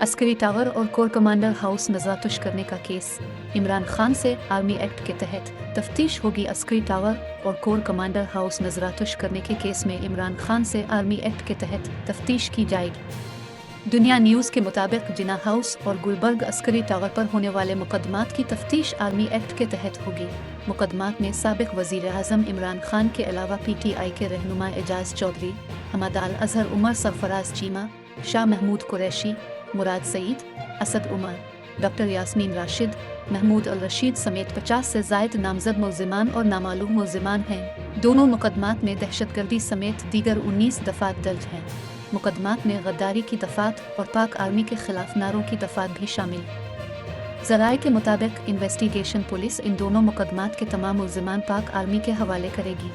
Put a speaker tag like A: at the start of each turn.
A: Askari tower और core commander house नजरातुश करने का केस। इमरान खान से आर्मी एक्ट के तहत तफ्तीश होगी। अस्करी टावर और कोर कमांडर हाउस नजरातुश करने के केस में इमरान खान से आर्मी एक्ट के तहत तफ्तीश की जाएगी। दुनिया न्यूज़ के मुताबिक जिना हाउस और गुलबर्ग अस्करी टावर पर होने वाले मुकदमात की तफ्तीश आर्मी एक्ट के तहत होगी। मुकदमात में साबिक वज़ीर आज़म इमरान खान के अलावा PTI के रहनुमा एजाज चौधरी, हमाद अल अजहर, उमर सरफराज चीमा, शाह महमूद कुरैशी, मुराद सईद, असद उमर, डॉक्टर यास्मीन राशिद, महमूद अल रशीद समेत 50 से ज़ायद नामजद मुल्ज़िमान और नामालूम मुल्ज़िमान हैं। दोनों मुकदमात में दहशतगर्दी समेत दीगर 19 दफ़ात दर्ज हैं। मुकदमात में गद्दारी की दफ़ात और पाक आर्मी के खिलाफ नारों की दफ़ात भी शामिल। ज़राए के मुताबिक इन्वेस्टिगेशन पुलिस इन दोनों मुकदमात के तमाम मुल्ज़िमान पाक आर्मी के हवाले करेगी।